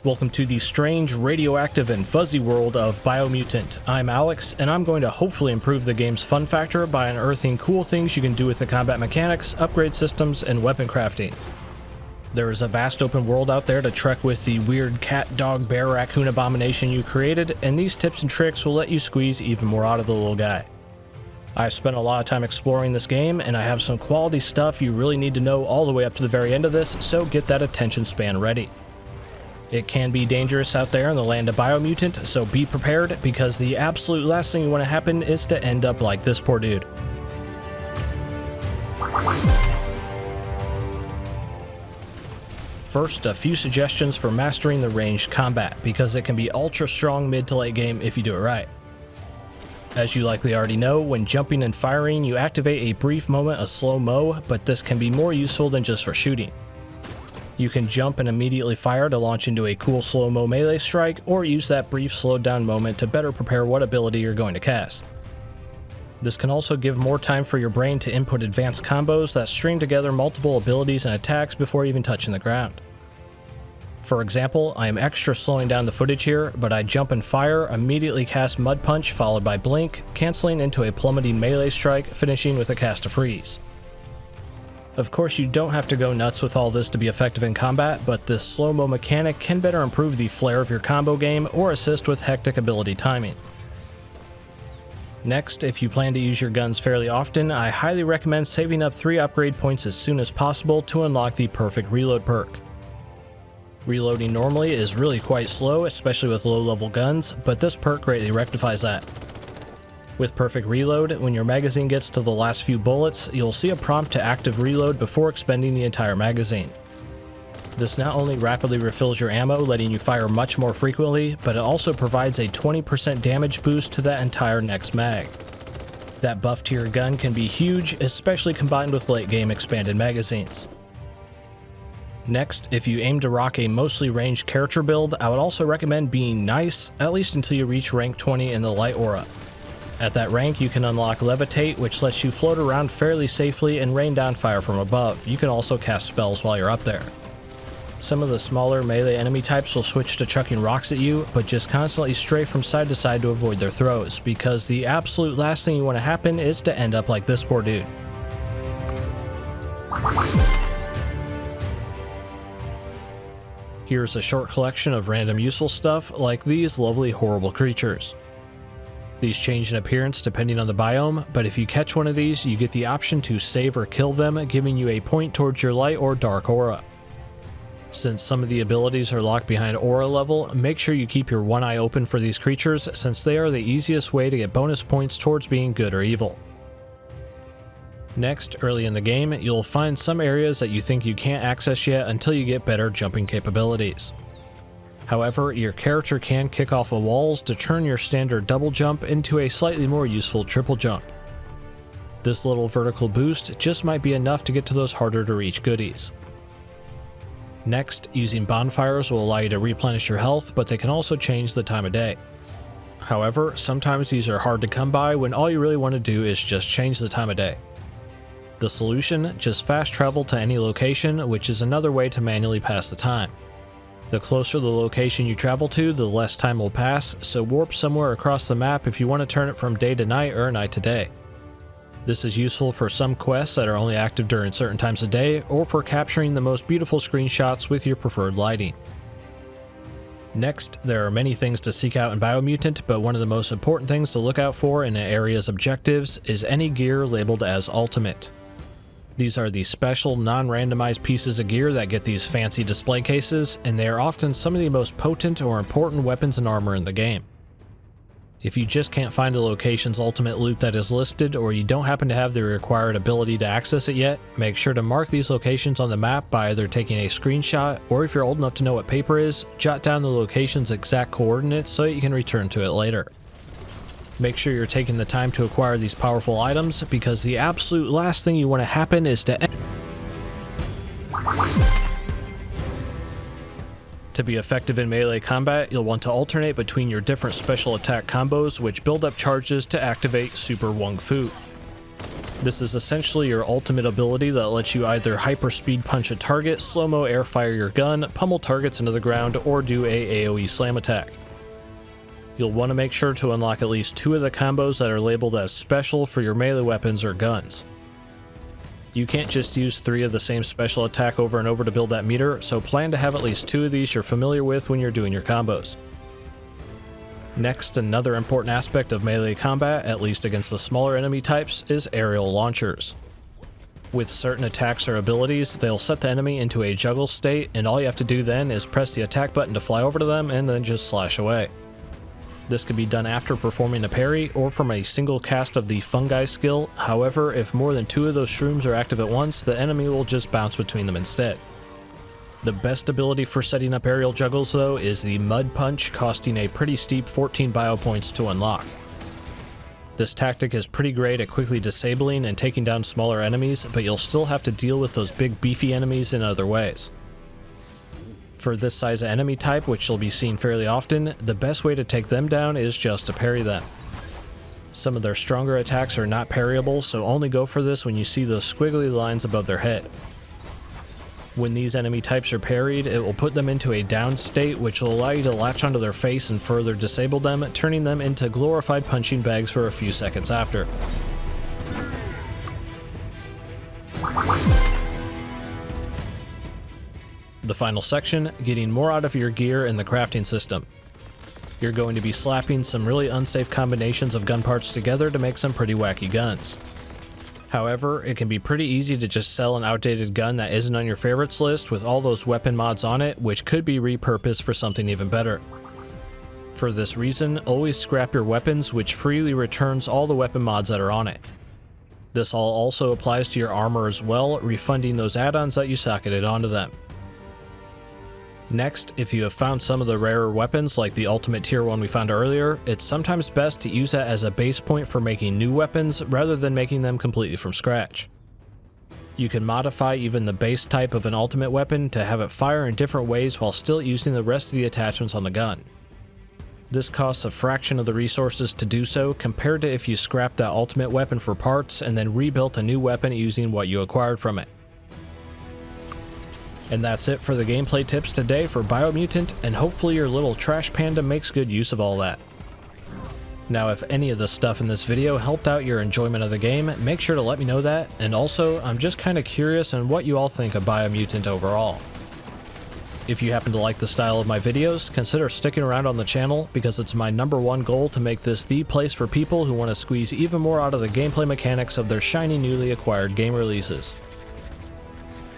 Welcome to the strange, radioactive, and fuzzy world of Biomutant. I'm Alex, and I'm going to hopefully improve the game's fun factor by unearthing cool things you can do with the combat mechanics, upgrade systems, and weapon crafting. There is a vast open world out there to trek with the weird cat, dog, bear, raccoon abomination you created, and these tips and tricks will let you squeeze even more out of the little guy. I've spent a lot of time exploring this game, and I have some quality stuff you really need to know all the way up to the very end of this, so get that attention span ready. It can be dangerous out there in the land of Biomutant, so be prepared, because the absolute last thing you want to happen is to end up like this poor dude. First, a few suggestions for mastering the ranged combat, because it can be ultra strong mid to late game if you do it right. As you likely already know, when jumping and firing, you activate a brief moment of slow-mo, but this can be more useful than just for shooting. You can jump and immediately fire to launch into a cool slow-mo melee strike, or use that brief slowed down moment to better prepare what ability you're going to cast. This can also give more time for your brain to input advanced combos that string together multiple abilities and attacks before even touching the ground. For example, I am extra slowing down the footage here, but I jump and fire, immediately cast Mud Punch followed by Blink, canceling into a plummeting melee strike, finishing with a cast to freeze. Of course, you don't have to go nuts with all this to be effective in combat, but this slow-mo mechanic can better improve the flair of your combo game or assist with hectic ability timing. Next, if you plan to use your guns fairly often, I highly recommend saving up 3 upgrade points as soon as possible to unlock the Perfect Reload perk. Reloading normally is really quite slow, especially with low-level guns, but this perk greatly rectifies that. With Perfect Reload, when your magazine gets to the last few bullets, you'll see a prompt to active reload before expending the entire magazine. This not only rapidly refills your ammo, letting you fire much more frequently, but it also provides a 20% damage boost to that entire next mag. That buff to your gun can be huge, especially combined with late game expanded magazines. Next, if you aim to rock a mostly ranged character build, I would also recommend being nice, at least until you reach rank 20 in the light aura. At that rank, you can unlock Levitate, which lets you float around fairly safely and rain down fire from above. You can also cast spells while you're up there. Some of the smaller melee enemy types will switch to chucking rocks at you, but just constantly stray from side to side to avoid their throws, because the absolute last thing you want to happen is to end up like this poor dude. Here's a short collection of random useful stuff, like these lovely horrible creatures. These change in appearance depending on the biome, but if you catch one of these, you get the option to save or kill them, giving you a point towards your light or dark aura. Since some of the abilities are locked behind aura level, make sure you keep your one eye open for these creatures, since they are the easiest way to get bonus points towards being good or evil. Next, early in the game, you'll find some areas that you think you can't access yet until you get better jumping capabilities. However, your character can kick off of walls to turn your standard double jump into a slightly more useful triple jump. This little vertical boost just might be enough to get to those harder to reach goodies. Next, using bonfires will allow you to replenish your health, but they can also change the time of day. However, sometimes these are hard to come by when all you really want to do is just change the time of day. The solution? Just fast travel to any location, which is another way to manually pass the time. The closer the location you travel to, the less time will pass, so warp somewhere across the map if you want to turn it from day to night or night to day. This is useful for some quests that are only active during certain times of day, or for capturing the most beautiful screenshots with your preferred lighting. Next, there are many things to seek out in Biomutant, but one of the most important things to look out for in an area's objectives is any gear labeled as Ultimate. These are the special, non-randomized pieces of gear that get these fancy display cases, and they are often some of the most potent or important weapons and armor in the game. If you just can't find a location's ultimate loot that is listed, or you don't happen to have the required ability to access it yet, make sure to mark these locations on the map by either taking a screenshot, or if you're old enough to know what paper is, jot down the location's exact coordinates so you can return to it later. Make sure you're taking the time to acquire these powerful items, because the absolute last thing you want to happen is to be effective in melee combat, you'll want to alternate between your different special attack combos, which build up charges to activate Super Wung Fu. This is essentially your ultimate ability that lets you either hyperspeed punch a target, slow-mo air fire your gun, pummel targets into the ground, or do a AoE slam attack. You'll want to make sure to unlock at least 2 of the combos that are labeled as special for your melee weapons or guns. You can't just use 3 of the same special attack over and over to build that meter, so plan to have at least 2 of these you're familiar with when you're doing your combos. Next, another important aspect of melee combat, at least against the smaller enemy types, is aerial launchers. With certain attacks or abilities, they'll set the enemy into a juggle state, and all you have to do then is press the attack button to fly over to them and then just slash away. This can be done after performing a parry or from a single cast of the fungi skill. However, if more than 2 of those shrooms are active at once, the enemy will just bounce between them instead. The best ability for setting up aerial juggles though is the Mud Punch, costing a pretty steep 14 bio points to unlock. This tactic is pretty great at quickly disabling and taking down smaller enemies, but you'll still have to deal with those big beefy enemies in other ways. For this size of enemy type, which you'll be seeing fairly often, the best way to take them down is just to parry them. Some of their stronger attacks are not parryable, so only go for this when you see those squiggly lines above their head. When these enemy types are parried, it will put them into a down state, which will allow you to latch onto their face and further disable them, turning them into glorified punching bags for a few seconds after. The final section, getting more out of your gear in the crafting system. You're going to be slapping some really unsafe combinations of gun parts together to make some pretty wacky guns. However, it can be pretty easy to just sell an outdated gun that isn't on your favorites list with all those weapon mods on it, which could be repurposed for something even better. For this reason, always scrap your weapons, which freely returns all the weapon mods that are on it. This all also applies to your armor as well, refunding those add-ons that you socketed onto them. Next, if you have found some of the rarer weapons like the ultimate tier 1 we found earlier, it's sometimes best to use that as a base point for making new weapons rather than making them completely from scratch. You can modify even the base type of an ultimate weapon to have it fire in different ways while still using the rest of the attachments on the gun. This costs a fraction of the resources to do so compared to if you scrapped that ultimate weapon for parts and then rebuilt a new weapon using what you acquired from it. And that's it for the gameplay tips today for Biomutant, and hopefully your little trash panda makes good use of all that. Now, if any of the stuff in this video helped out your enjoyment of the game, make sure to let me know that, and also, I'm just kinda curious on what you all think of Biomutant overall. If you happen to like the style of my videos, consider sticking around on the channel, because it's my #1 goal to make this the place for people who want to squeeze even more out of the gameplay mechanics of their shiny newly acquired game releases.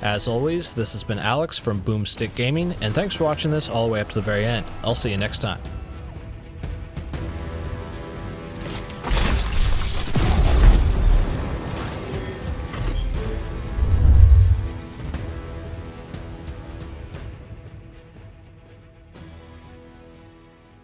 As always, this has been Alex from Boomstick Gaming, and thanks for watching this all the way up to the very end. I'll see you next time.